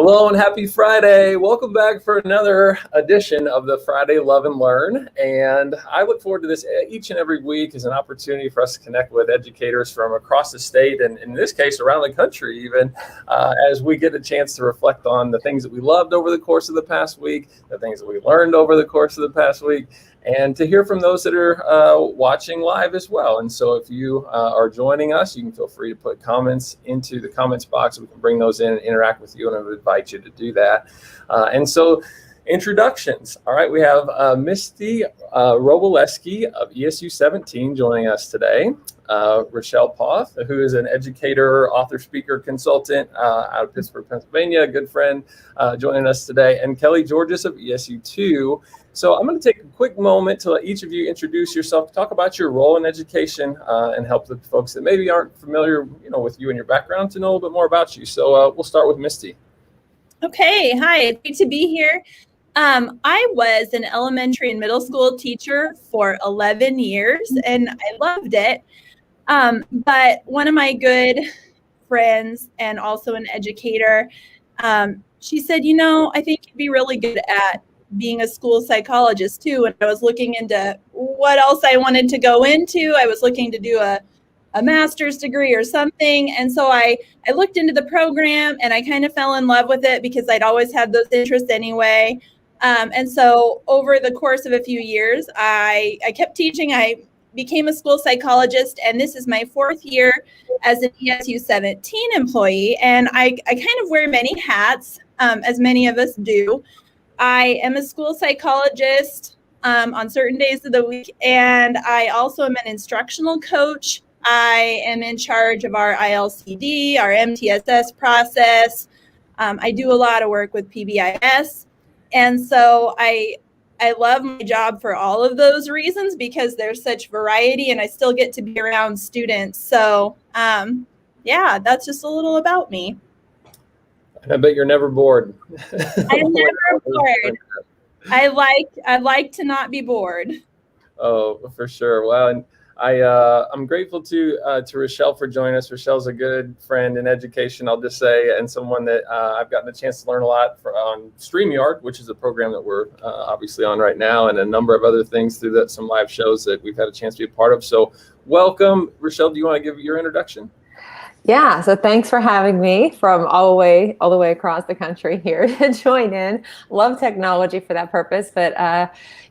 Hello and happy Friday. Welcome back for another edition of the Friday Love and Learn. And I look forward to this each and every week as an opportunity for us to connect with educators from across the state and in this case around the country even, as we get a chance to reflect on the things that we loved over the course of the past week, the things that we learned over the course of the past week, and to hear from those that are watching live as well. And so if you are joining us, you can feel free to put comments into the comments box. We can bring those in and interact with you, and I would invite you to do that. And so introductions. All right, we have Misty Roboleski of ESU 17 joining us today. Rachelle Poth, who is an educator, author, speaker, consultant out of Pittsburgh, Pennsylvania, a good friend, joining us today. And Kelly Georgius of ESU 2. So I'm going to take a quick moment to let each of you introduce yourself, talk about your role in education, and help the folks that maybe aren't familiar, with you and your background to know a little bit more about you. So we'll start with Misty. Okay, hi, it's great to be here. I was an elementary and middle school teacher for 11 years, and I loved it. But one of my good friends and also an educator, she said, I think you'd be really good at being a school psychologist too. And I was looking into what else I wanted to go into. I was looking to do a master's degree or something. And so I looked into the program and I kind of fell in love with it because I'd always had those interests anyway. And so over the course of a few years, I kept teaching. I became a school psychologist, and this is my 4th year as an ESU 17 employee. And I kind of wear many hats, as many of us do. I am a school psychologist on certain days of the week, and I also am an instructional coach. I am in charge of our ILCD, our MTSS process. I do a lot of work with PBIS. And so I love my job for all of those reasons because there's such variety and I still get to be around students. So yeah, that's just a little about me. I bet you're never bored. I'm never bored. I like to not be bored. Oh, for sure. Well, and I'm grateful to Rachelle for joining us. Rachelle's a good friend in education, I'll just say, and someone that I've gotten a chance to learn a lot on StreamYard, which is a program that we're obviously on right now, and a number of other things through some live shows that we've had a chance to be a part of. So welcome. Rachelle, do you want to give your introduction? Yeah, so thanks for having me from all the way across the country here to join in. Love technology for that purpose, but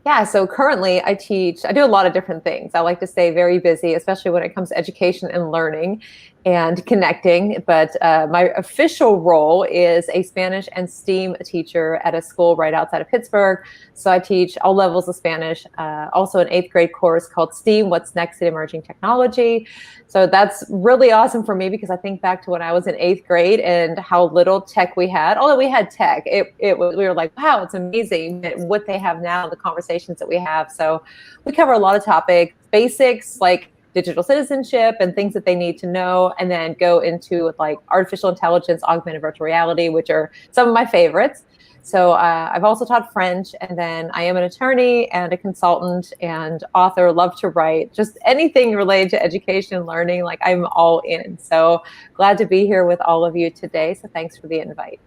yeah, so currently I do a lot of different things. I like to stay very busy, especially when it comes to education and learning and connecting. But my official role is a Spanish and STEAM teacher at a school right outside of Pittsburgh. So I teach all levels of Spanish, also an 8th grade course called STEAM, What's Next in Emerging Technology. So that's really awesome for me because I think back to when I was in 8th grade and how little tech we had. Although we had tech, we were like, wow, it's amazing what they have now, the conversations that we have. So we cover a lot of topics, basics like digital citizenship and things that they need to know, and then go into like artificial intelligence, augmented virtual reality, which are some of my favorites. So I've also taught French, and then I am an attorney and a consultant and author, love to write, just anything related to education and learning, like I'm all in. So glad to be here with all of you today. So thanks for the invite.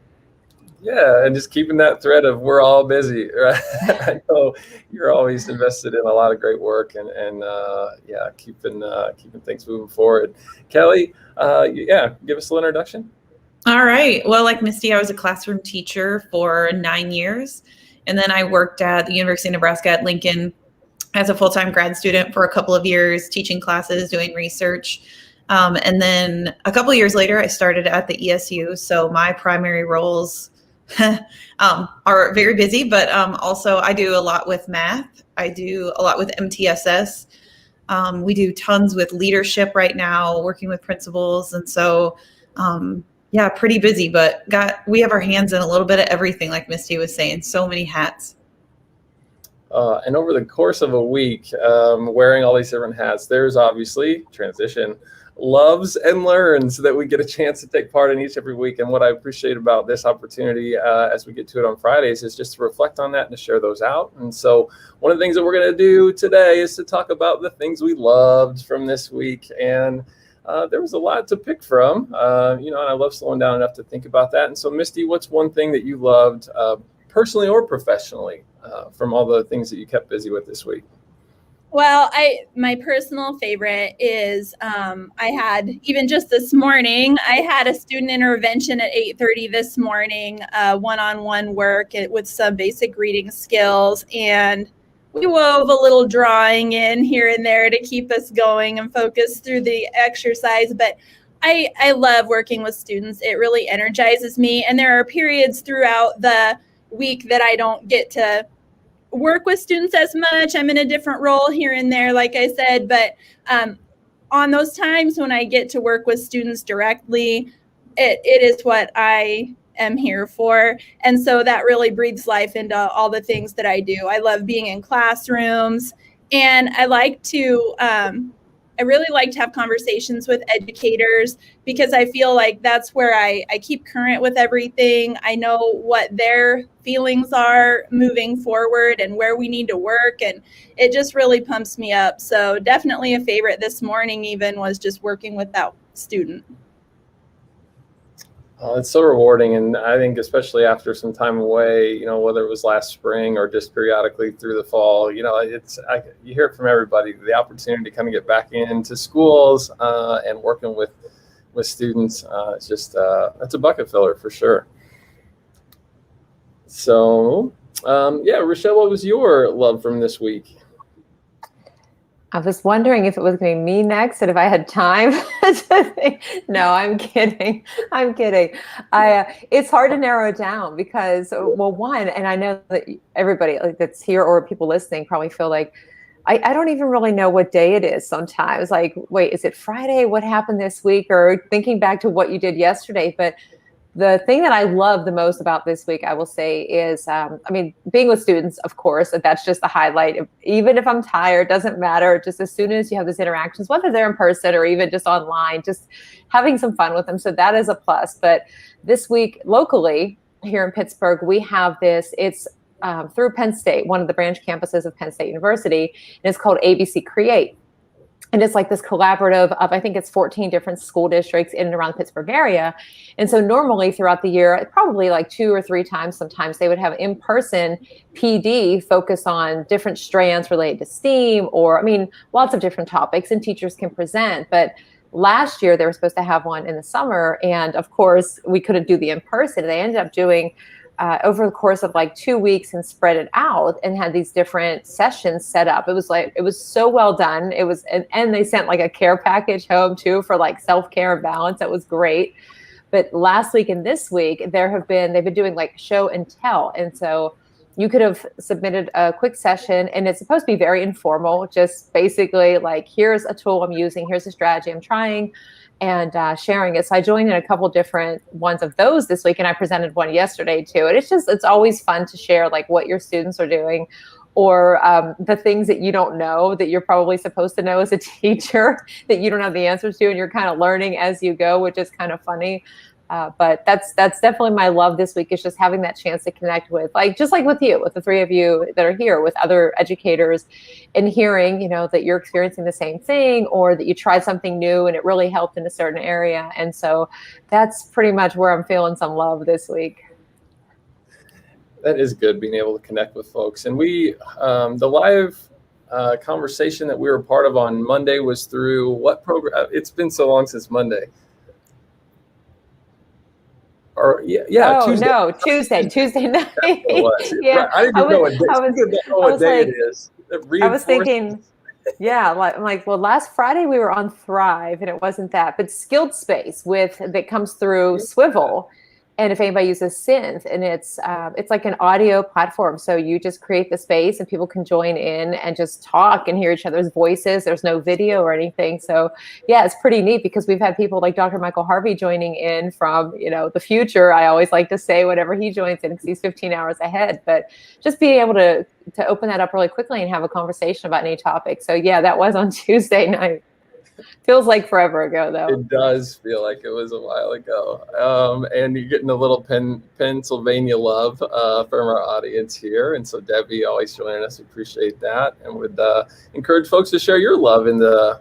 Yeah, and just keeping that thread of we're all busy, right? I know you're always invested in a lot of great work and yeah, keeping things moving forward. Kelly, yeah, give us a little introduction. All right. Well, like Misty, I was a classroom teacher for 9 years, and then I worked at the University of Nebraska at Lincoln as a full-time grad student for a couple of years, teaching classes, doing research. And then a couple of years later, I started at the ESU. So my primary roles are very busy, but also I do a lot with math. I do a lot with MTSS. We do tons with leadership right now, working with principals. And so, yeah, pretty busy, but we have our hands in a little bit of everything, like Misty was saying, so many hats. And over the course of a week, wearing all these different hats, there's obviously transition, loves and learns that we get a chance to take part in each every week. And what I appreciate about this opportunity as we get to it on Fridays is just to reflect on that and to share those out. And so one of the things that we're going to do today is to talk about the things we loved from this week. And there was a lot to pick from, and I love slowing down enough to think about that. And so, Misty, what's one thing that you loved personally or professionally from all the things that you kept busy with this week? Well, my personal favorite is I had, even just this morning, I had a student intervention at 8:30 this morning, one-on-one work with some basic reading skills, and we wove a little drawing in here and there to keep us going and focus through the exercise. But I love working with students. It really energizes me, and there are periods throughout the week that I don't get to work with students as much. I'm in a different role here and there, like I said, but on those times when I get to work with students directly, it is what I am here for. And so that really breathes life into all the things that I do. I love being in classrooms, and I really like to have conversations with educators, because I feel like that's where I keep current with everything. I know what their feelings are moving forward and where we need to work, and it just really pumps me up. So definitely a favorite this morning even was just working with that student. It's so rewarding, and I think especially after some time away, whether it was last spring or just periodically through the fall, you hear it from everybody, the opportunity to kind of get back into schools and working with students. It's just it's a bucket filler for sure. So, Rachelle, what was your love from this week? I was wondering if it was going to be me next and if I had time to think. No, I'm kidding. I'm kidding. It's hard to narrow it down because, well, one, and I know that everybody that's here or people listening probably feel like, I don't even really know what day it is sometimes. Like, wait, is it Friday? What happened this week? Or thinking back to what you did yesterday. But the thing that I love the most about this week, I will say, is, being with students, of course, that's just the highlight. Even if I'm tired, doesn't matter. Just as soon as you have those interactions, whether they're in person or even just online, just having some fun with them. So that is a plus. But this week, locally here in Pittsburgh, we have this. It's through Penn State, one of the branch campuses of Penn State University, and it's called ABC Create. And it's like this collaborative of, I think it's 14 different school districts in and around the Pittsburgh area. And so normally throughout the year, probably like 2 or 3 times, sometimes they would have in-person PD focus on different strands related to STEAM or, lots of different topics, and teachers can present. But last year they were supposed to have one in the summer. And of course we couldn't do the in-person. They ended up doing over the course of like 2 weeks and spread it out and had these different sessions set up. It was so well done. It was, and they sent like a care package home too for like self-care and balance. That was great. But last week and this week, they've been doing like show and tell. And so you could have submitted a quick session, and it's supposed to be very informal, just basically like, here's a tool I'm using, here's a strategy I'm trying, and sharing it. So I joined in a couple different ones of those this week, and I presented one yesterday too. And it's always fun to share like what your students are doing, or the things that you don't know that you're probably supposed to know as a teacher that you don't have the answers to, and you're kind of learning as you go, which is kind of funny. But that's definitely my love this week, is just having that chance to connect with, just like with you, with the 3 of you that are here, with other educators, and hearing, that you're experiencing the same thing, or that you tried something new and it really helped in a certain area. And so that's pretty much where I'm feeling some love this week. That is good, being able to connect with folks. And we, the live conversation that we were part of on Monday was through what program? It's been so long since Monday. Or Tuesday. No, Tuesday night. Yeah, right. I didn't know what day it is. I was thinking, I'm like, well, last Friday we were on Thrive, and it wasn't that, but Skilled Space that comes through Swivel. And if anybody uses Synth, and it's like an audio platform. So you just create the space and people can join in and just talk and hear each other's voices. There's no video or anything. So yeah, it's pretty neat, because we've had people like Dr. Michael Harvey joining in from, the future. I always like to say whenever he joins in, because he's 15 hours ahead. But just being able to open that up really quickly and have a conversation about any topic. So yeah, that was on Tuesday night. Feels like forever ago, though. It does feel like it was a while ago. And you're getting a little Pennsylvania love from our audience here. And so Debbie always joining us. Appreciate that. And would encourage folks to share your love in the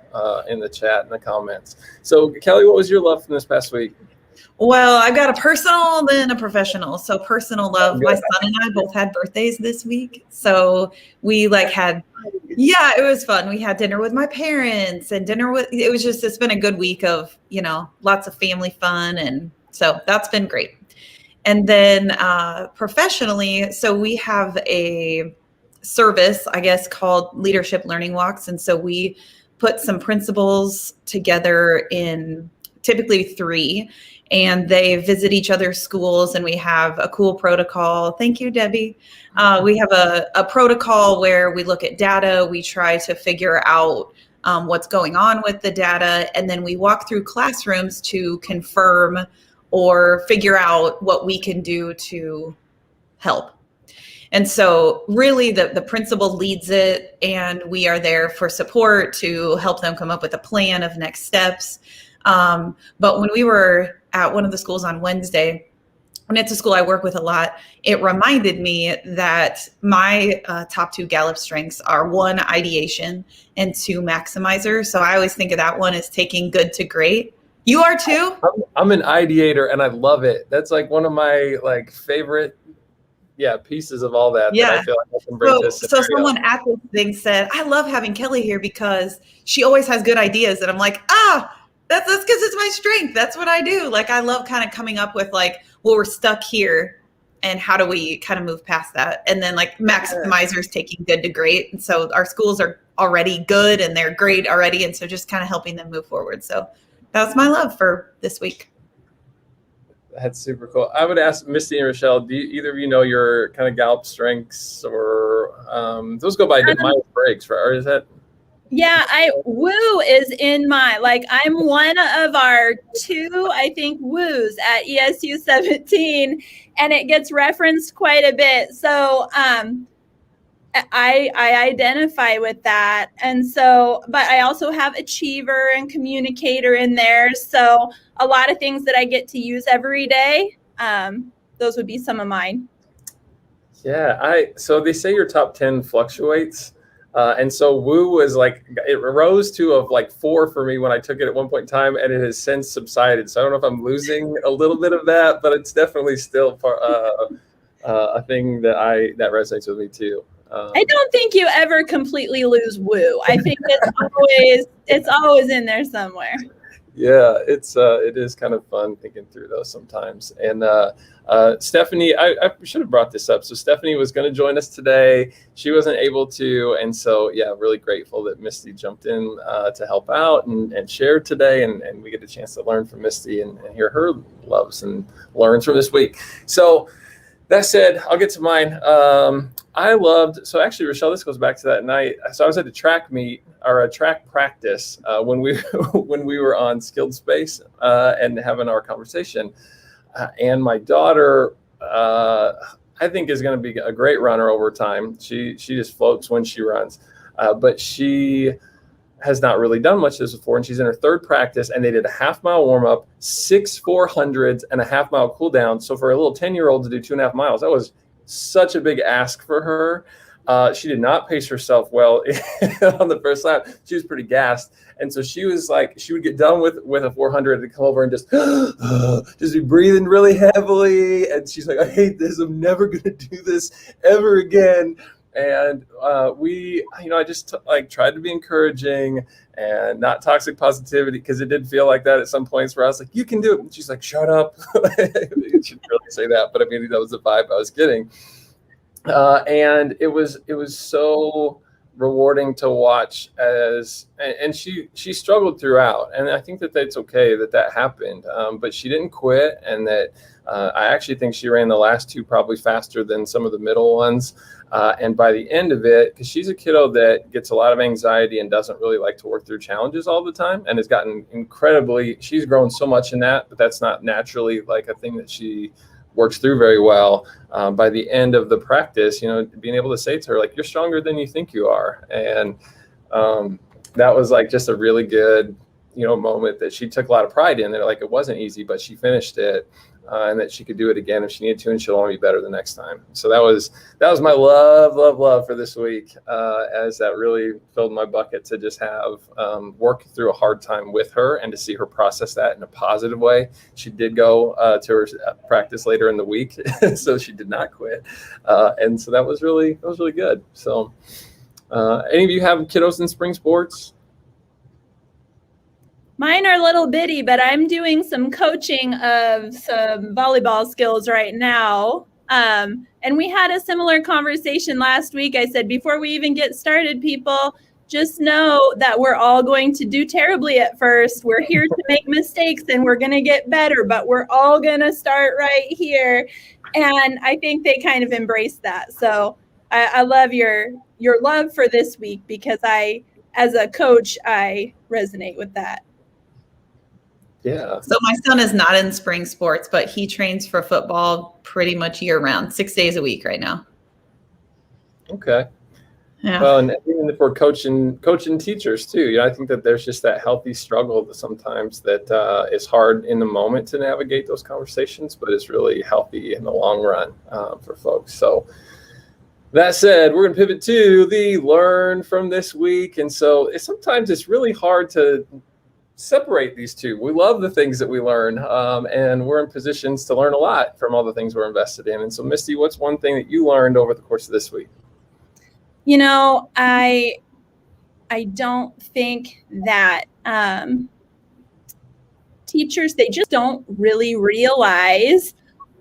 chat and the comments. So Kelly, what was your love from this past week? Well, I've got a personal, then a professional. So personal love, my son and I both had birthdays this week. So we it was fun. We had dinner with my parents and it's been a good week of, lots of family fun. And so that's been great. And then professionally, so we have a service, I guess, called Leadership Learning Walks. And so we put some principals together in typically 3, and they visit each other's schools, and we have a cool protocol. Thank you, Debbie. We have a protocol where we look at data. We try to figure out what's going on with the data, and then we walk through classrooms to confirm or figure out what we can do to help. And so really the principal leads it, and we are there for support to help them come up with a plan of next steps. But when we were at one of the schools on Wednesday, and it's a school I work with a lot, it reminded me that my top 2 Gallup strengths are 1, ideation, and 2, maximizer. So I always think of that one as taking good to great. You are too? I'm an ideator, and I love it. That's like one of my favorite pieces of all that. Yeah. That I feel like I can bring to this so someone at this thing said, I love having Kelly here because she always has good ideas. And I'm like, that's because it's my strength. That's what I do. I love kind of coming up with we're stuck here and how do we kind of move past that? And then maximizers taking good to great. And so our schools are already good and they're great already. And so just kind of helping them move forward. So that's my love for this week. That's super cool. I would ask Misty and Rachelle, do either of you know your kind of Gallup strengths, or those go by Myers Briggs, or is that? Yeah, woo is in my, I'm one of our 2, I think, woos at ESU 17, and it gets referenced quite a bit. So I identify with that. And so, but I also have achiever and communicator in there. So a lot of things that I get to use every day. Those would be some of mine. Yeah, so they say your top 10 fluctuates. And so woo was it rose to 4 for me when I took it at one point in time, and it has since subsided. So I don't know if I'm losing a little bit of that, but it's definitely still a thing that resonates with me too. I don't think you ever completely lose woo. I think it's always in there somewhere. Yeah, it is kind of fun thinking through those sometimes. And Stephanie, I should have brought this up. So Stephanie was going to join us today. She wasn't able to. And so, really grateful that Misty jumped in to help out and share today. And we get a chance to learn from Misty and hear her loves and learns from this week. So that said, I'll get to mine. So actually, Rachelle, this goes back to that night. So I was at a track meet or a track practice when we were on Skilled Space and having our conversation. And my daughter, I think, is going to be a great runner over time. She just floats when she runs, but she has not really done much of this before, and she's in her 3rd practice, and they did a half-mile warm-up, 6 400s, and a half-mile cool-down. So for a little 10-year-old to do 2.5 miles, that was such a big ask for her. She did not pace herself well on the first lap. She was pretty gassed. And so she was she would get done with a 400 and come over and just be breathing really heavily. And she's like, I hate this. I'm never going to do this ever again. And I just tried to be encouraging and not toxic positivity, because it did feel like that at some points where I was like, you can do it. And she's like, shut up. You shouldn't really say that, but I mean, that was the vibe I was getting. And it was so rewarding to watch and she struggled throughout. And I think that's okay that happened. But she didn't quit, and that I actually think she ran the last 2 probably faster than some of the middle ones. And by the end of it, because she's a kiddo that gets a lot of anxiety and doesn't really like to work through challenges all the time, and has gotten she's grown so much in that, but that's not naturally a thing that she works through very well. By the end of the practice, being able to say to her, you're stronger than you think you are. And that was like just a really good, moment that she took a lot of pride in. That like it wasn't easy, but she finished it, and that she could do it again if she needed to, and she'll only be better the next time. So that was my love for this week, as that really filled my bucket to just have work through a hard time with her and to see her process that in a positive way. She did go to her practice later in the week, so she did not quit, and so that was really good. So, any of you have kiddos in spring sports? Mine are little bitty, but I'm doing some coaching of some volleyball skills right now. And we had a similar conversation last week. I said, before we even get started, people, just know that we're all going to do terribly at first. We're here to make mistakes and we're going to get better, but we're all going to start right here. And I think they kind of embraced that. So I love your love for this week, because as a coach, I resonate with that. Yeah. So my son is not in spring sports, but he trains for football pretty much year round, 6 days a week right now. Okay. Yeah. Well, and even if we're coaching teachers too, I think that there's just that healthy struggle that sometimes that is hard in the moment to navigate those conversations, but it's really healthy in the long run for folks. So that said, we're going to pivot to the learn from this week. And so sometimes it's really hard to separate these two. We love the things that we learn, and we're in positions to learn a lot from all the things we're invested in. And so, Misty, what's one thing that you learned over the course of this week? I don't think that teachers, they just don't really realize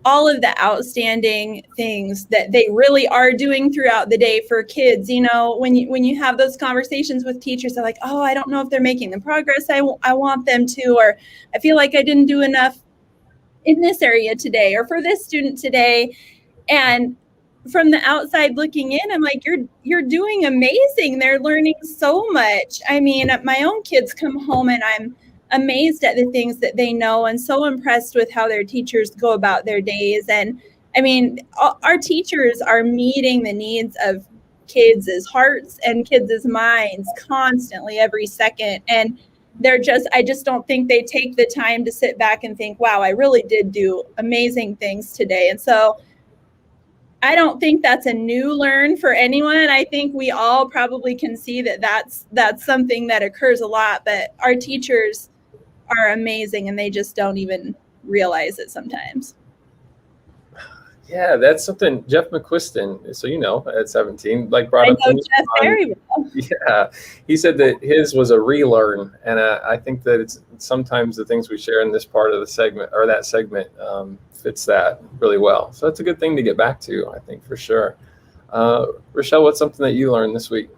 all of the outstanding things that they really are doing throughout the day for kids. When you have those conversations with teachers, they're like, oh, I don't know if they're making the progress I want them to, or I feel like I didn't do enough in this area today or for this student today. And from the outside looking in, I'm like, you're doing amazing. They're learning so much. I mean, my own kids come home and I'm amazed at the things that they know and so impressed with how their teachers go about their days. And I mean, our teachers are meeting the needs of kids' hearts and kids' minds constantly every second. And I just don't think they take the time to sit back and think, wow, I really did do amazing things today. And so I don't think that's a new learn for anyone. I think we all probably can see that that's something that occurs a lot, but our teachers are amazing and they just don't even realize it sometimes. Yeah, that's something Jeff McQuiston, so at 17, brought up. I know Jeff very well. Yeah, he said that his was a relearn, and I think that it's sometimes the things we share in this part of the segment or that segment fits that really well. So that's a good thing to get back to, I think, for sure. Rachelle, what's something that you learned this week?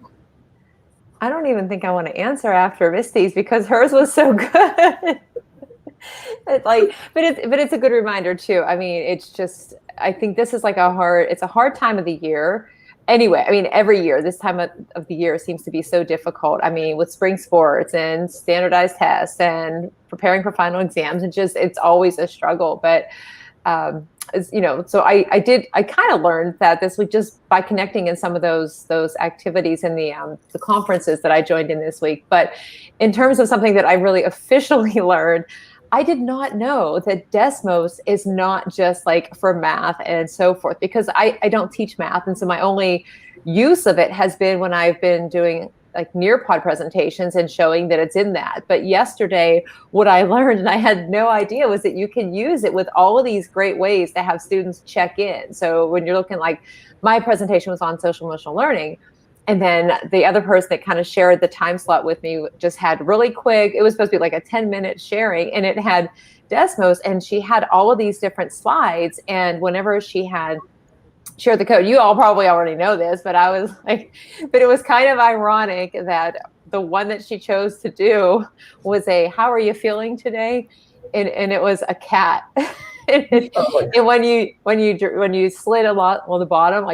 I don't even think I want to answer after Misty's because hers was so good. But it's a good reminder too. I mean, it's just, I think this is it's a hard time of the year. Anyway, I mean, every year, this time of the year seems to be so difficult. I mean, with spring sports and standardized tests and preparing for final exams, it's always a struggle. But, so I kind of learned that this week just by connecting in some of those activities in the conferences that I joined in this week. But in terms of something that I really officially learned, I did not know that Desmos is not just for math and so forth, because I don't teach math. And so my only use of it has been when I've been doing Nearpod presentations and showing that it's in that. But yesterday, what I learned, and I had no idea, was that you can use it with all of these great ways to have students check in. So when you're looking my presentation was on social emotional learning. And then the other person that kind of shared the time slot with me just had really quick, it was supposed to be a 10-minute sharing, and it had Desmos, and she had all of these different slides. And whenever she had shared the code, you all probably already know this, but I was but it was kind of ironic that the one that she chose to do was how are you feeling today? And it was a cat. And when you slid a lot on the bottom,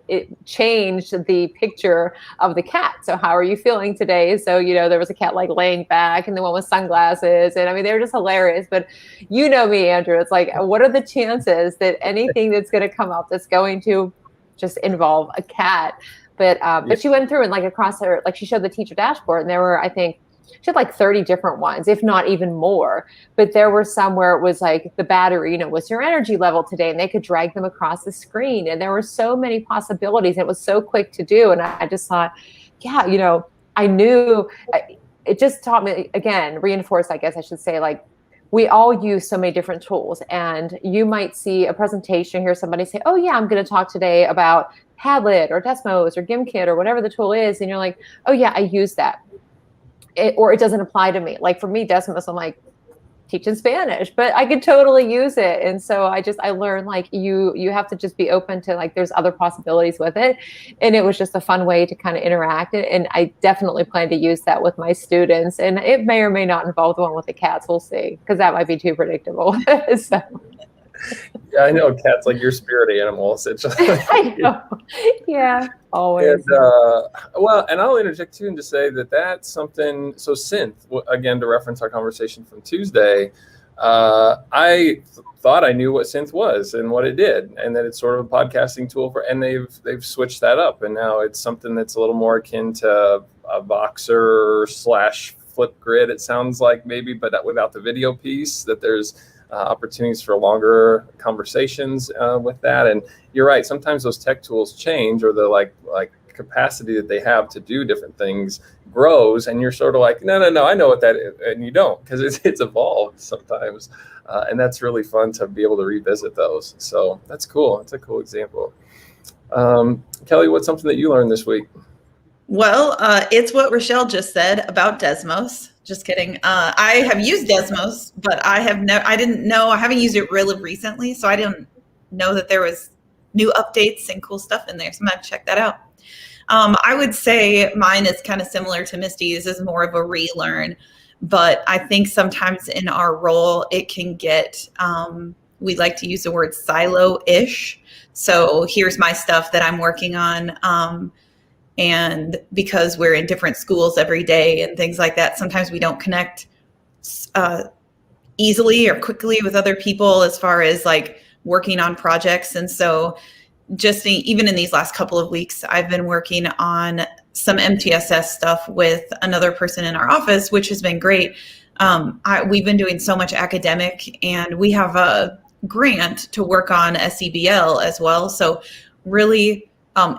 it changed the picture of the cat. So how are you feeling today? So, there was a cat laying back and the one with sunglasses. And I mean, they were just hilarious. But you know me, Andrew, it's what are the chances that anything that's going to come up that's going to just involve a cat But she went through and like across her, like she showed the teacher dashboard, and there were, I think, she had like 30 different ones, if not even more. But there were some where it was like the battery, what's your energy level today? And they could drag them across the screen. And there were so many possibilities. And it was so quick to do. And I just thought, yeah, I knew it just taught me, again, reinforced, I guess I should say, like, we all use so many different tools. And you might see a presentation, hear somebody say, oh yeah, I'm going to talk today about Padlet or Desmos or GimKit or whatever the tool is. And you're like, oh yeah, I use that. Or it doesn't apply to me. Like for me, Desmos, I'm like teaching Spanish, but I could totally use it. And so I learned like you have to just be open to like there's other possibilities with it. And it was just a fun way to kind of interact. And I definitely plan to use that with my students. And it may or may not involve the one with the cats. We'll see, because that might be too predictable. So. Yeah, I know cats like your spirit animal, essentially. I know. Yeah, always. And and I'll interject too and just say that's something. So synth, again, to reference our conversation from Tuesday, I thought I knew what synth was and what it did, and that it's sort of a podcasting tool and they've switched that up, and now it's something that's a little more akin to a Voxer / Flipgrid. It sounds like maybe, but without the video piece. That there's opportunities for longer conversations with that. And you're right, sometimes those tech tools change, or the like capacity that they have to do different things grows, and you're sort of like, no, I know what that is, and you don't, because it's evolved sometimes. And that's really fun to be able to revisit those. So that's cool. It's a cool example. Kelly, what's something that you learned this week? Well, it's what Rachelle just said about Desmos. Just kidding. I have used Desmos, but I haven't used it really recently, so I didn't know that there was new updates and cool stuff in there. So I'm gonna check that out. I would say mine is kind of similar to Misty's. This is more of a relearn, but I think sometimes in our role it can get. We like to use the word silo-ish. So here's my stuff that I'm working on. And because we're in different schools every day and things like that, sometimes we don't connect easily or quickly with other people as far as like working on projects. And so just even in these last couple of weeks, I've been working on some MTSS stuff with another person in our office, which has been great. We've been doing so much academic, and we have a grant to work on SEBL as well. So really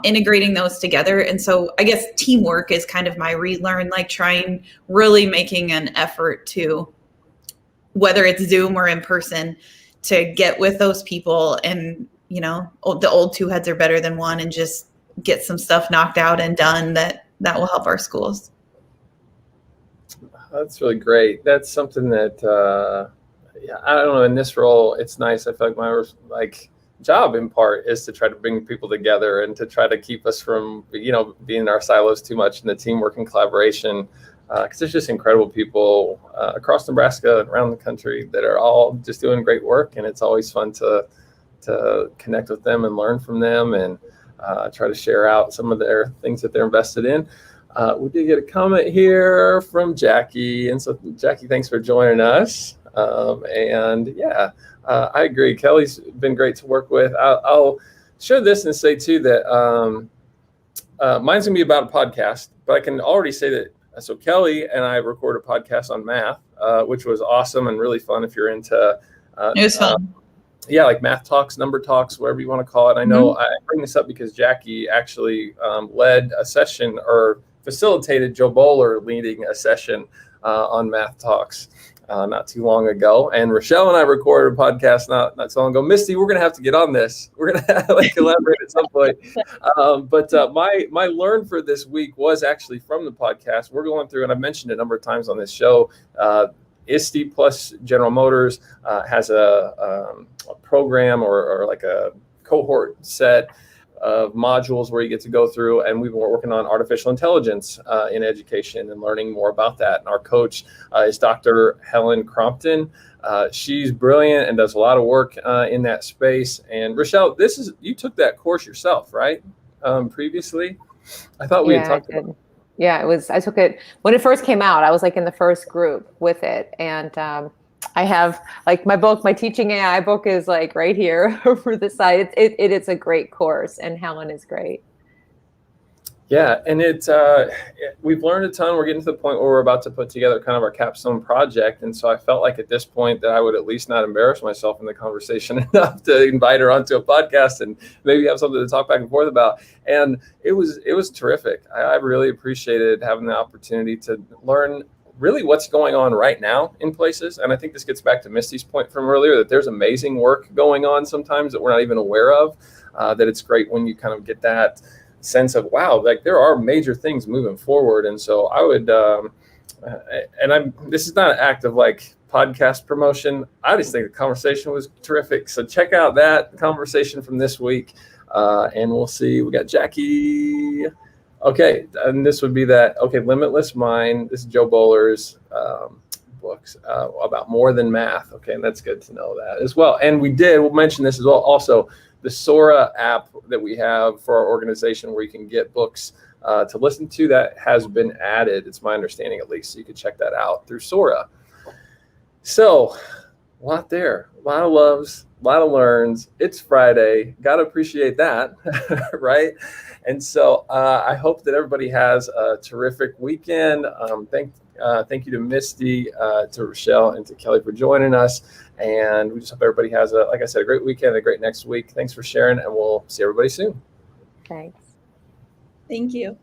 integrating those together. And so I guess teamwork is kind of my relearn, like really making an effort to, whether it's Zoom or in person, to get with those people and, the old two heads are better than one, and just get some stuff knocked out and done that will help our schools. That's really great. That's something that, I don't know, in this role, it's nice. I feel like my job in part is to try to bring people together and to try to keep us from being in our silos too much, in the teamwork and collaboration, because there's just incredible people across Nebraska and around the country that are all just doing great work, and it's always fun to connect with them and learn from them, and try to share out some of their things that they're invested in. We did get a comment here from Jackie, and so Jackie, thanks for joining us. I agree. Kelly's been great to work with. I'll share this and say too that mine's gonna be about a podcast, but I can already say that. So Kelly and I recorded a podcast on math, which was awesome and really fun. If you're into, it was fun. Like math talks, number talks, whatever you want to call it. I know I bring this up because Jackie actually led a session, or facilitated Joe Bowler leading a session on math talks. Not too long ago, and Rachelle and I recorded a podcast not so long ago. Misty, we're gonna have to get on this. We're gonna collaborate at some point. But my learn for this week was actually from the podcast. We're going through, and I've mentioned it a number of times on this show. ISTE plus General Motors has a program or like a cohort set of modules where you get to go through, and we've been working on artificial intelligence in education and learning more about that. And our coach is Dr. Helen Crompton. She's brilliant and does a lot of work in that space. And Rachelle, you took that course yourself, right? Previously, I thought we had talked about it. Yeah, it was. I took it when it first came out. I was like in the first group with it, and I have like my book, my teaching AI book is like right here over the side. It's a great course, and Helen is great. Yeah, and we've learned a ton. We're getting to the point where we're about to put together kind of our capstone project. And so I felt like at this point that I would at least not embarrass myself in the conversation enough to invite her onto a podcast and maybe have something to talk back and forth about. And it was terrific. I really appreciated having the opportunity to learn really what's going on right now in places. And I think this gets back to Misty's point from earlier, that there's amazing work going on sometimes that we're not even aware of, that it's great when you kind of get that sense of, wow, like there are major things moving forward. And so I would, this is not an act of like podcast promotion. I just think the conversation was terrific. So check out that conversation from this week. And we'll see, we got Jackie. Okay. And this would be that, okay, Limitless Mind. This is Joe Bowler's books about more than math. Okay. And that's good to know that as well. And we'll mention this as well. Also, the Sora app that we have for our organization, where you can get books to listen to, that has been added. It's my understanding, at least. So you can check that out through Sora. So a lot there, a lot of loves, a lot of learns. It's Friday. Got to appreciate that, right? And so I hope that everybody has a terrific weekend. Thank you to Misty, to Rachelle, and to Kelly for joining us. And we just hope everybody has, like I said, a great weekend, a great next week. Thanks for sharing, and we'll see everybody soon. Thanks. Thank you.